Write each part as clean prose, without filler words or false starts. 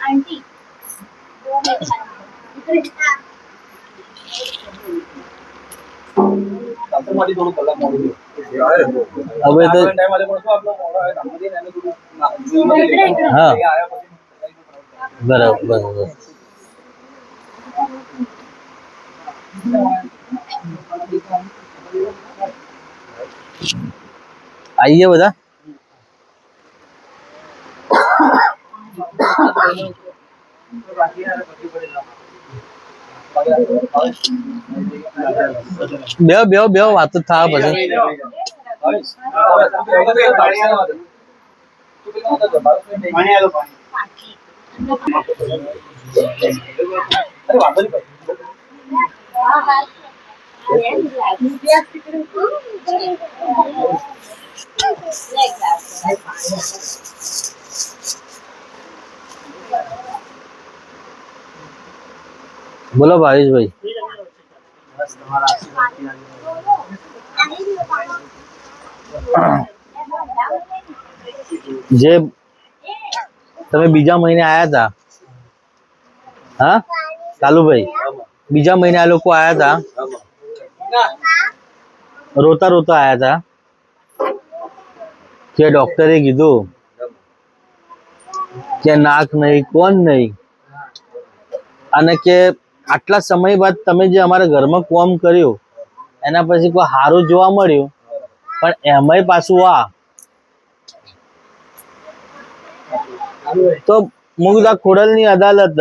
Aunty હવે તો હા બરાબર બરાબર આઈએ બધા બેવ બેવ બેવ વાતો થાય પછી બોલો ભાવેશભાઈ જે તમે બીજા મહિને આયા હતા હા કાલુભાઈ બીજા મહિને આ લોકો આયા હતા રોતા રોતા આયા હતા કે ડોક્ટરે કીધું કે નાક નહીં કોણ નહીં અને કે આટલા સમય બાદ તમે જે અમારા ઘરમાં કામ કર્યું એના પછી કોઈ સારું જોવા મળ્યું પણ એમાંય પાછું તો મુકદા ખોડલની અદાલત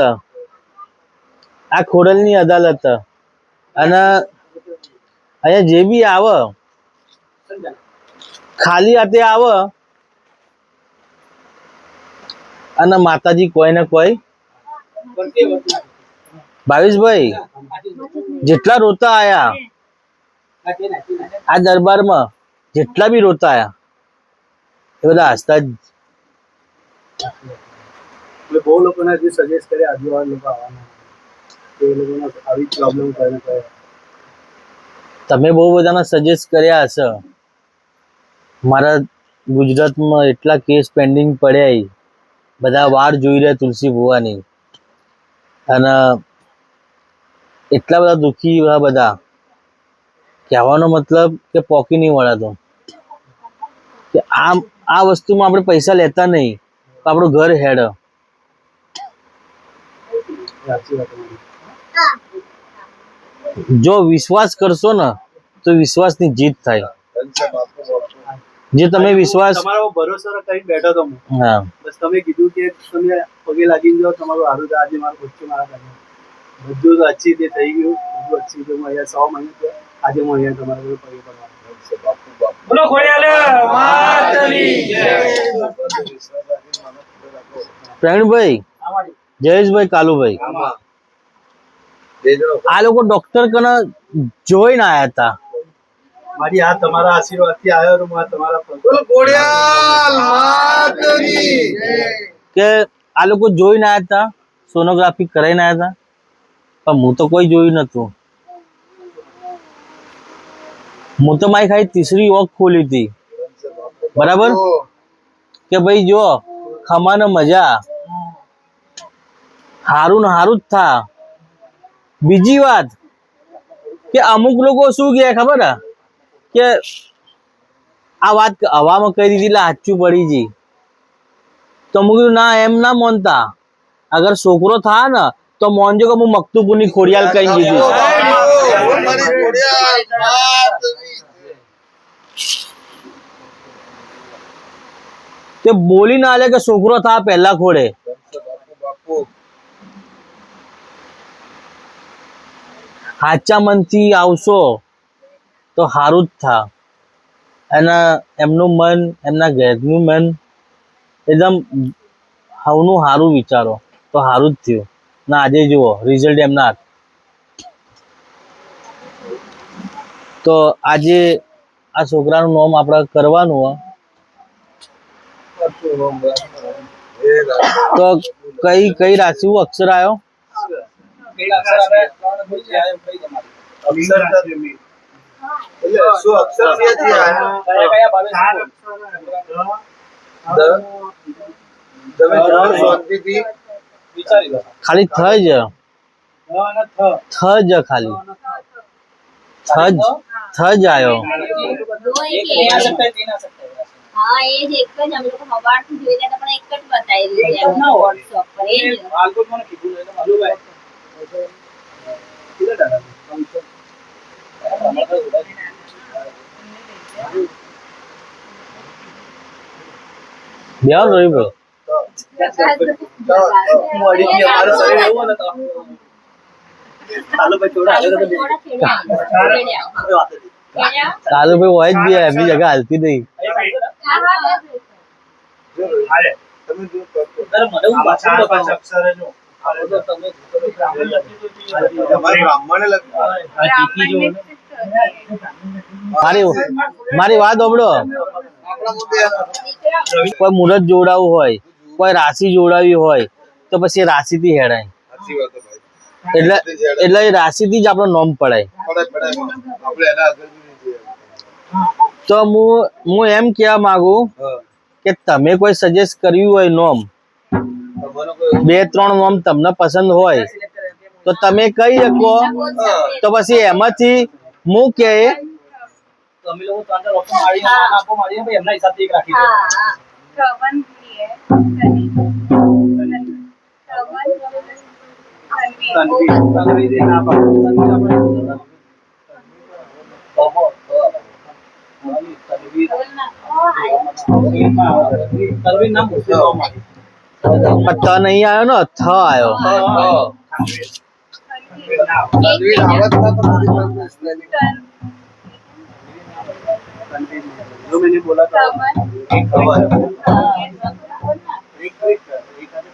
આ ખોડલની અદાલત અને અહીંયા જે બી આવે ખાલી હાથે આવે અને માતાજી કોઈ ને કોઈ ભાવેશભાઈ જેટલા રોતા આયા આ દરબારમાં જેટલા બી રોતા આયા એ બધા હસતા જ બહુ લોકોને જે સજેસ્ટ કરે આજુબાજુ લોકો આવવાના એ લોકોને આવી પ્રોબ્લેમ કરીને કહે તમે બહુ બધાને સજેસ્ટ કર્યા હશે મારા ગુજરાતમાં એટલા કેસ પેન્ડિંગ પડ્યા બધા વાર જોઈ રહ્યા તુલસી ભુવાની અને એટલા બધા દુઃખી બધા કહેવાનો મતલબ કે પોકી નહીં વળાતો કે આ વસ્તુમાં આપણે પૈસા લેતા નહીં તો આપણું ઘર હેડ જો વિશ્વાસ કરશો ને તો વિશ્વાસની જીત થાય જે તમે વિશ્વાસ તમારો ભરોસો કરીને બેઠો તો હું હા બસ તમે કીધું કે તમે પગે લાગીને જાઓ તમારું હારું આજે મારું બચ્ચું મારા ઘરમાં બધું તો અચ્છી રીતે થઈ ગયું બધું અચ્છી રીતે હું અહીંયા 100 મહિના આજે હું અહીંયા તમારા પગે પડવાનું બોલો પ્રવીણભાઈ જયેશભાઈ કાલુભાઈ આ લોકો ડોક્ટર કને જોઈને આયા હતા મારી આ તમારા આશીર્વાદથી આવ્યો તો હું તમારા કે આ લોકો જોઈને આયા હતા સોનોગ્રાફી કરાઈને આયા હતા પણ હું તો કોઈ જોયું નતું હું તો મારી ખાલી તીસરી ઓખ ખોલી હતી બરાબર કે ભાઈ જો ખમાને મજા હારું ને હારું જ થા બીજી વાત કે અમુક લોકો શું કહે ખબર હે કે આ વાત હવામાં કહી દીધી એટલે સાચું પડી ગઈ તો અમુક ના એમ ના માનતા અગર છોકરો થાય ને તો મોનજો કે હું મકતુપુરની ખોડિયાલ કહી દીધી તે બોલી ના લે કે છોકરો થા પહેલા ખોડે સાચા મનથી આવશો તો સારું જ થા અને એમનું મન એમના ઘરનું મન એકદમ હવનું સારું વિચારો તો સારું જ થયું ના આજે જુઓ રિઝલ્ટ એમના તો આજે આ છોકરાનું નામ આપણે કરવાનું હોય તો કઈ કઈ રાશિ અક્ષર આવ્યો તમે જાઓ શાંતિથી વિચારી લો. ખાલી થ જ થ જ ખાલી થ જ આવ્યો દો એક ले आ सकता है तीन आ सकता है हाँ ये જ એક જ हम लोग હવારથી જોઈ રહ્યા હતા પણ એક જ બતાવી દીધી છે WhatsApp પર એ જ હાલ કોઈ મને કીધું નહીં તો માલુમ ભાઈ કેટલા ડાલા બેહો રોહિત ભાઈ મોડી ની અમારું શરીર એવું ને તો ચાલો ભાઈ થોડા આગળ તો થોડા ખેડે આવો કાલુ ભાઈ હોય જ બી એમની જગ્યા હાલતી નહીં હા હા હાલે તમે જો કરતો અરે મને હું આમાં ચાર પાંચ પાછળ અક્ષર જ હાલો તો તમે તમારે બ્રાહ્મણે લખવા આ ચીકી જો મારી વાત સાંભળો આપણા મુદ્દે કોઈ મુહૂર્ત જોડાવું હોય કોઈ રાશિ જોડાવી હોય તો પછી એ રાશિથી હેડાય સાચી વાત છે ભાઈ એટલે એ રાશિથી જ આપણો નોમ પડાય પડાય આપણે એના આગળ બી નહીં જઈએ. તો હું એમ કહેવા માંગુ હા કે તમે કોઈ સજેસ્ટ કર્યું હોય નોમ તમારો કોઈ 2-3 નોમ તમને પસંદ હોય તો તમે કહી શકો તો પછી એમાંથી હું કે તો અમે લોકો ત્રણ ચાર ઓપ્શન મારી આપો મારી ભાઈ એમના હિસાબથી એક રાખી દો હા श्रवण भी है तन्वी તનવી દે ના પાડો તનવી આપણે તનવી નામ પૂછો પણ ત નહીં આવ્યો ને થ આવ્યો તનવીર આવડતા તો નથી પણ સ્પેલિંગ जो मैंने बोला था श्रवण एक खबर